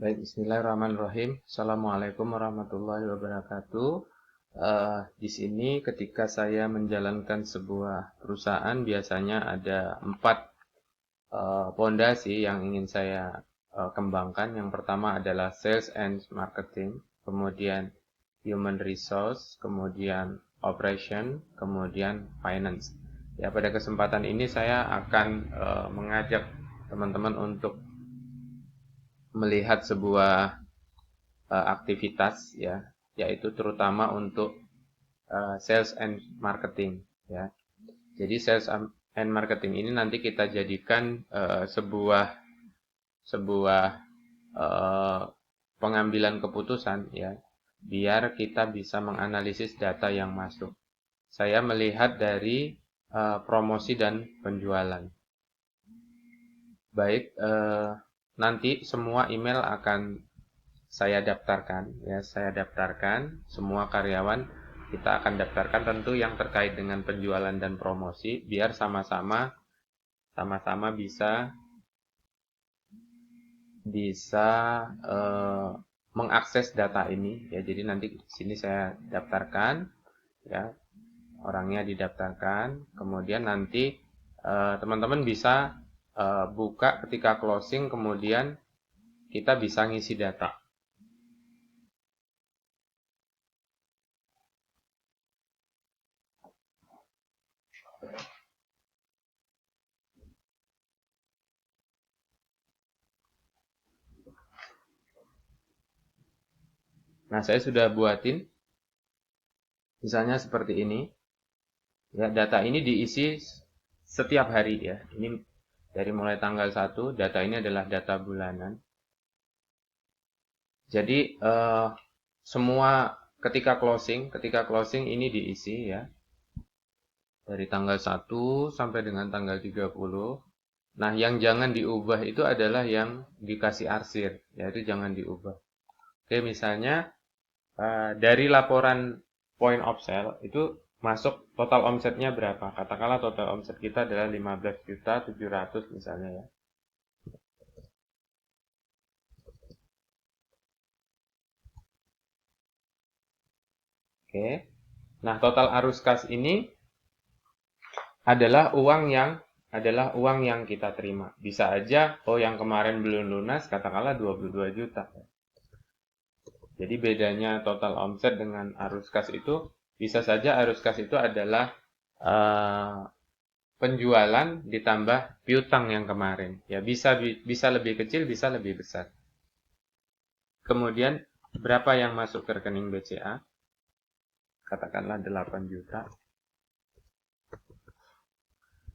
Baik, bismillahirrahmanirrahim. Assalamualaikum warahmatullahi wabarakatuh. Di sini ketika saya menjalankan sebuah perusahaan, biasanya ada 4 pondasi yang ingin saya kembangkan. Yang pertama adalah sales and marketing, kemudian human resource, kemudian operation, kemudian finance. Ya, pada kesempatan ini saya akan mengajak teman-teman untuk melihat sebuah aktivitas, ya, yaitu terutama untuk sales and marketing, ya. Jadi sales and marketing ini nanti kita jadikan sebuah pengambilan keputusan, ya, biar kita bisa menganalisis data yang masuk. Saya melihat dari promosi dan penjualan. Baik, nanti semua email akan saya daftarkan, ya, saya daftarkan semua karyawan, kita akan daftarkan tentu yang terkait dengan penjualan dan promosi, biar sama-sama bisa mengakses data ini, ya. Jadi nanti di sini saya daftarkan, ya, orangnya didaftarkan, kemudian nanti teman-teman bisa buka ketika closing, kemudian kita bisa ngisi data. Nah, saya sudah buatin, misalnya seperti ini. Ya, data ini diisi setiap hari, ya. Ini dari mulai tanggal 1, data ini adalah data bulanan. Jadi semua ketika closing ini diisi, ya. Dari tanggal 1 sampai dengan tanggal 30. Nah, yang jangan diubah itu adalah yang dikasih arsir, yaitu jangan diubah. Oke, misalnya dari laporan point of sale itu masuk total omsetnya berapa? Katakanlah total omset kita adalah 15.700.000 misalnya, ya. Oke. Nah, total arus kas ini adalah uang yang kita terima. Bisa aja yang kemarin belum lunas, katakanlah 22 juta. Jadi bedanya total omset dengan arus kas itu, bisa saja arus kas itu adalah penjualan ditambah piutang yang kemarin. Ya, bisa lebih kecil, bisa lebih besar. Kemudian berapa yang masuk ke rekening BCA? Katakanlah 8 juta.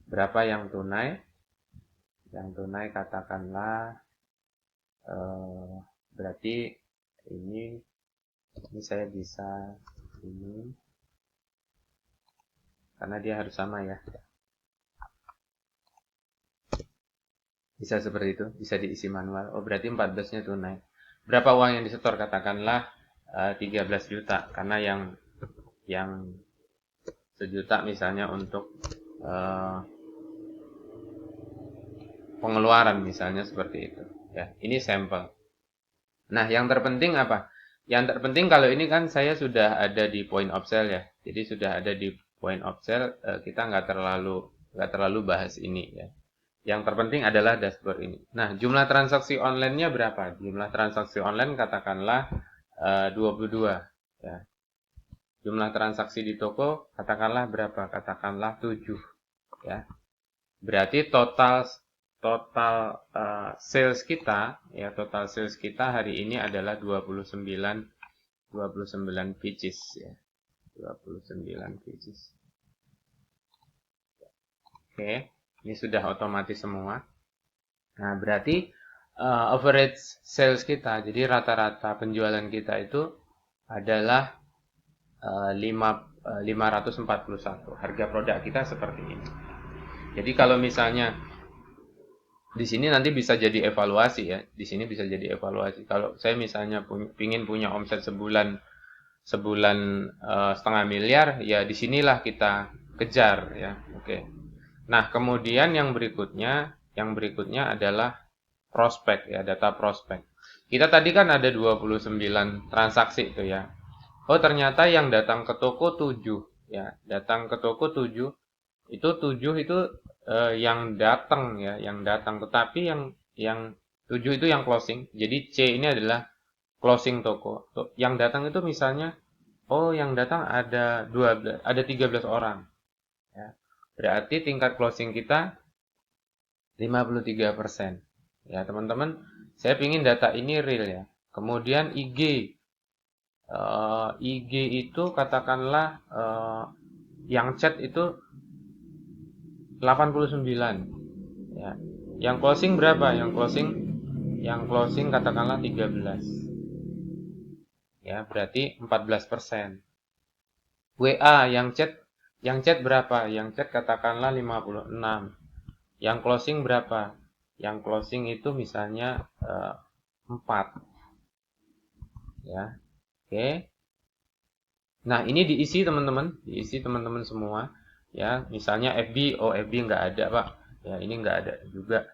Berapa yang tunai? Yang tunai katakanlah berarti ini saya bisa ini, karena dia harus sama, ya. Bisa seperti itu, bisa diisi manual. Oh, berarti 14-nya tunai. Berapa uang yang disetor? Katakanlah 13 juta, karena yang sejuta misalnya untuk pengeluaran, misalnya seperti itu, ya. Ini sampel. Nah, yang terpenting apa? Yang terpenting kalau ini kan saya sudah ada di point of sale, ya. Jadi sudah ada di point of sale, kita nggak terlalu bahas ini, ya. Yang terpenting adalah dashboard ini. Nah, jumlah transaksi online-nya berapa? Jumlah transaksi online katakanlah 22, ya. Jumlah transaksi di toko katakanlah berapa? Katakanlah 7, ya. Berarti total sales kita, ya, total sales kita hari ini adalah 29 pieces, ya. 29 pieces. Oke, ini sudah otomatis semua. Nah, berarti average sales kita, jadi rata-rata penjualan kita itu adalah 541. Harga produk kita seperti ini. Jadi kalau misalnya di sini nanti bisa jadi evaluasi, ya. Di sini bisa jadi evaluasi. Kalau saya misalnya ingin punya omset sebulan setengah miliar, ya disinilah kita kejar, ya. Oke. Nah, kemudian yang berikutnya adalah prospek, ya, data prospek. Kita tadi kan ada 29 transaksi itu ya. Oh, ternyata yang datang ke toko 7 ya. Datang ke toko 7. Itu 7 itu yang datang ya, yang datang. Tetapi yang 7 itu yang closing. Jadi C ini adalah closing toko. Yang datang itu misalnya, oh yang datang ada 12, ada 13 orang. Ya. Berarti tingkat closing kita 53%. Ya, teman-teman, saya ingin data ini real ya. Kemudian IG. IG itu katakanlah yang chat itu 89. Ya. Yang closing berapa? Yang closing katakanlah 13. Ya, berarti 14%. WA yang chat berapa? Yang chat katakanlah 56. Yang closing berapa? Yang closing itu misalnya 4. Ya. Oke. Nah, ini diisi teman-teman semua. Ya, misalnya FB, oh FB nggak ada Pak. Ya, ini nggak ada juga.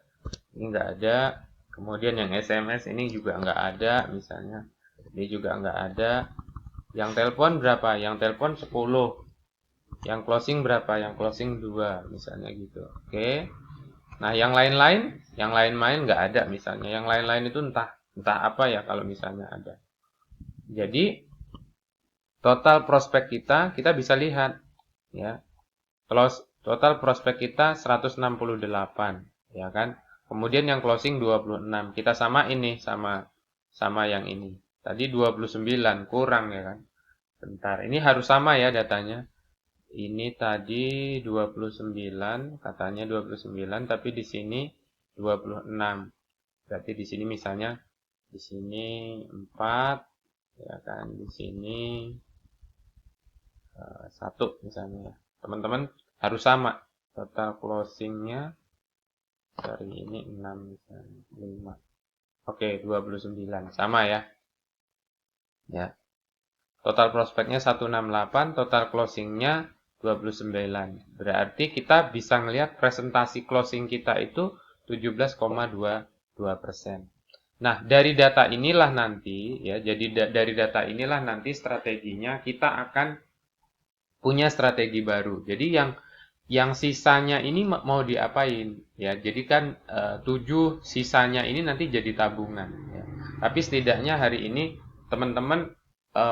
Ini nggak ada. Kemudian yang SMS ini juga nggak ada, misalnya. Ini juga nggak ada. Yang telepon berapa? Yang telepon 10. Yang closing berapa? Yang closing 2, misalnya gitu. Oke. Nah, yang lain-lain nggak ada misalnya. Yang lain-lain itu entah apa ya kalau misalnya ada. Jadi total prospek kita bisa lihat ya. Total prospek kita 168 ya kan. Kemudian yang closing 26. Kita sama ini sama yang ini. Tadi 29 kurang ya kan. Bentar, ini harus sama ya datanya. Ini tadi 29, katanya 29, tapi di sini 26. Berarti di sini misalnya di sini 4 ya kan, di sini 1 misalnya. Teman-teman harus sama. Total closingnya dari ini 6 misalnya, 5. Oke, 29 sama ya. Ya. Total prospeknya 168, total closingnya 29. Berarti kita bisa ngelihat presentasi closing kita itu 17,22%. Nah, dari data inilah nanti ya, jadi dari data inilah nanti strateginya kita akan punya strategi baru. Jadi yang sisanya ini mau diapain ya? Jadi kan 7 sisanya ini nanti jadi tabungan ya. Tapi setidaknya hari ini teman-teman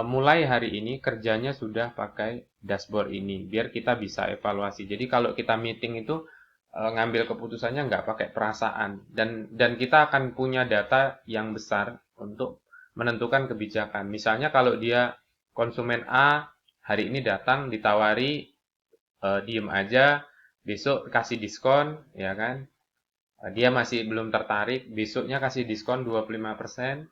mulai hari ini kerjanya sudah pakai dashboard ini biar kita bisa evaluasi. Jadi kalau kita meeting itu ngambil keputusannya nggak pakai perasaan dan kita akan punya data yang besar untuk menentukan kebijakan. Misalnya kalau dia konsumen A hari ini datang ditawari diem aja, besok kasih diskon, ya kan? Dia masih belum tertarik, besoknya kasih diskon 25%,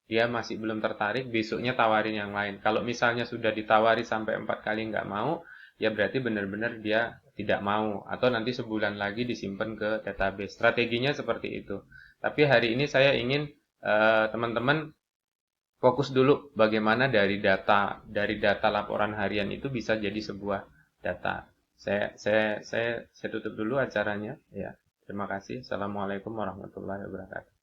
dia masih belum tertarik, besoknya tawarin yang lain. Kalau misalnya sudah ditawari sampai 4 kali nggak mau, ya berarti benar-benar dia tidak mau. Atau nanti sebulan lagi disimpan ke database. Strateginya seperti itu. Tapi hari ini saya ingin teman-teman fokus dulu bagaimana dari data laporan harian itu bisa jadi sebuah data. Saya tutup dulu acaranya ya. Terima kasih. Assalamualaikum warahmatullahi wabarakatuh.